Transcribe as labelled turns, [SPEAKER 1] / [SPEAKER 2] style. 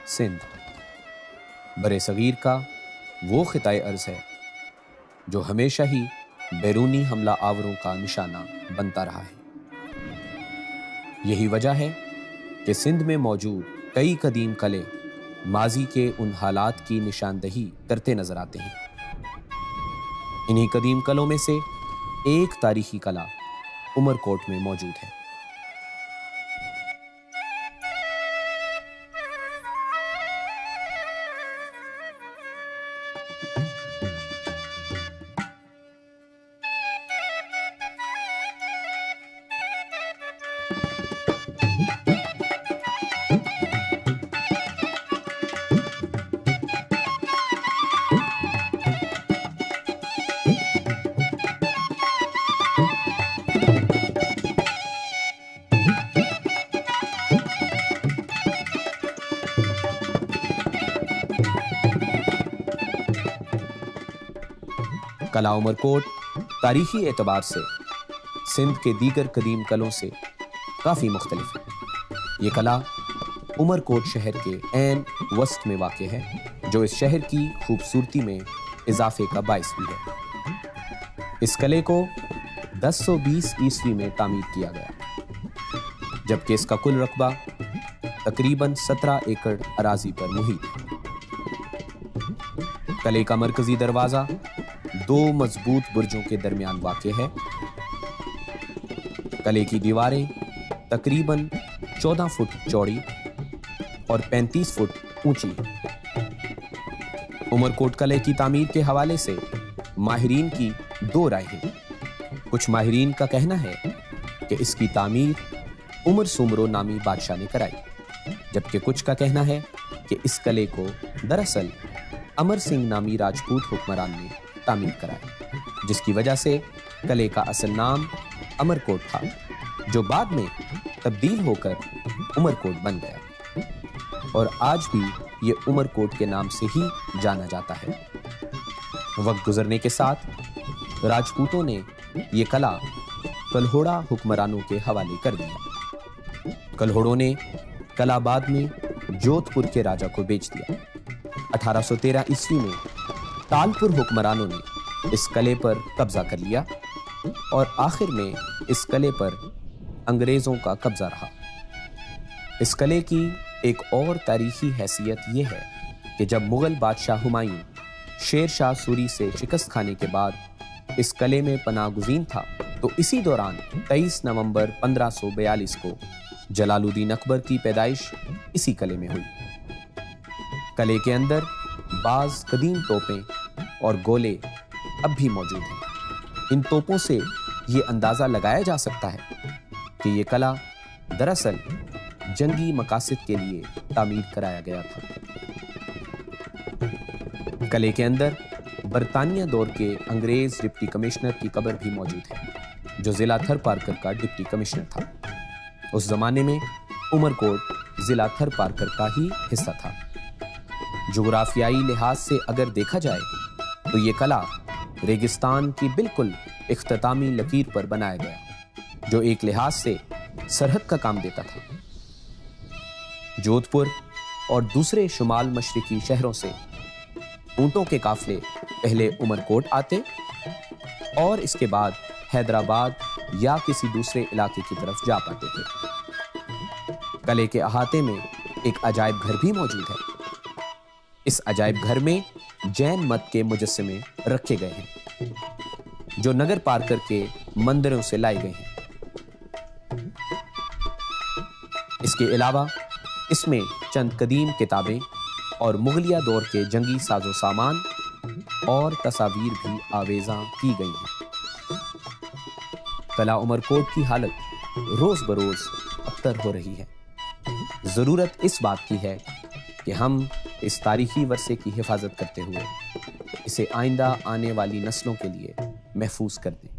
[SPEAKER 1] سندھ برِ صغیر کا وہ خطۂ ارض ہے جو ہمیشہ ہی بیرونی حملہ آوروں کا نشانہ بنتا رہا ہے۔ یہی وجہ ہے کہ سندھ میں موجود کئی قدیم قلعے ماضی کے ان حالات کی نشاندہی کرتے نظر آتے ہیں۔ انہی قدیم قلعوں میں سے ایک تاریخی قلعہ عمر کوٹ میں موجود ہے۔ قلعہ عمر کوٹ تاریخی اعتبار سے سندھ کے دیگر قدیم قلعوں سے کافی مختلف ہے۔ یہ قلعہ عمر کوٹ شہر کے عین وسط میں واقع ہے، جو اس شہر کی خوبصورتی میں اضافے کا باعث بھی ہے۔ اس قلعے کو 1020 عیسوی میں تعمیر کیا گیا، جبکہ اس کا کل رقبہ تقریباً 17 ایکڑ اراضی پر محیط ہے۔ قلعے کا مرکزی دروازہ دو مضبوط برجوں کے درمیان واقع ہے۔ قلعے کی دیواریں تقریباً 14 فٹ چوڑی اور 35 فٹ اونچی ہیں۔ عمر کوٹ قلعے کی تعمیر کے حوالے سے ماہرین کی دو رائے ہیں۔ کچھ ماہرین کا کہنا ہے کہ اس کی تعمیر عمر سومرو نامی بادشاہ نے کرائی، جبکہ کچھ کا کہنا ہے کہ اس قلعے کو دراصل امر سنگھ نامی راجپوت حکمران نے تعمیر کرایا، جس کی وجہ سے قلعے کا اصل نام عمر کوٹ تھا، جو بعد میں تبدیل ہو کر عمر کوٹ بن گیا، اور آج بھی یہ عمر کوٹ کے نام سے ہی جانا جاتا ہے۔ وقت گزرنے کے ساتھ راجپوتوں نے یہ قلعہ کلہوڑا حکمرانوں کے حوالے کر دیا۔ کلہوڑوں نے قلعہ بعد میں جودھ پور کے راجا کو بیچ دیا۔ 1813 عیسوی میں تالپور حکمرانوں نے اس قلعے پر قبضہ کر لیا، اور آخر میں اس قلعے پر انگریزوں کا قبضہ رہا۔ اس قلعے کی ایک اور تاریخی حیثیت یہ ہے کہ جب مغل بادشاہ ہمایوں شیر شاہ سوری سے شکست کھانے کے بعد اس قلعے میں پناہ گزین تھا، تو اسی دوران 23 نومبر 1542 کو جلال الدین اکبر کی پیدائش اسی قلعے میں ہوئی۔ قلعے کے اندر بعض قدیم توپیں اور گولے اب بھی موجود ہیں۔ ان توپوں سے یہ اندازہ لگایا جا سکتا ہے کہ یہ قلعہ دراصل جنگی مقاصد کے لیے تعمیر کرایا گیا تھا۔ قلعے کے اندر برطانیہ دور کے انگریز ڈپٹی کمشنر کی قبر بھی موجود ہے، جو ضلع تھر پارکر کا ڈپٹی کمشنر تھا۔ اس زمانے میں عمر کوٹ ضلع تھر پارکر کا ہی حصہ تھا۔ جغرافیائی لحاظ سے اگر دیکھا جائے تو یہ قلعہ ریگستان کی بالکل اختتامی لکیر پر بنایا گیا، جو ایک لحاظ سے سرحد کا کام دیتا تھا۔ جودھ پور اور دوسرے شمال مشرقی شہروں سے اونٹوں کے قافلے پہلے عمر کوٹ آتے اور اس کے بعد حیدرآباد یا کسی دوسرے علاقے کی طرف جا پاتے تھے۔ قلعے کے احاطے میں ایک عجائب گھر بھی موجود ہے۔ اس عجائب گھر میں جین مت کے مجسمے رکھے گئے ہیں، جو نگر پارکر کے مندروں سے لائے گئے ہیں۔ اس کے علاوہ اس میں چند قدیم کتابیں اور مغلیہ دور کے جنگی ساز و سامان اور تصاویر بھی آویزاں کی گئی ہیں۔ قلعہ عمر کوٹ کی حالت روز بروز ابتر ہو رہی ہے۔ ضرورت اس بات کی ہے کہ ہم اس تاریخی ورثے کی حفاظت کرتے ہوئے اسے آئندہ آنے والی نسلوں کے لیے محفوظ کر دیں۔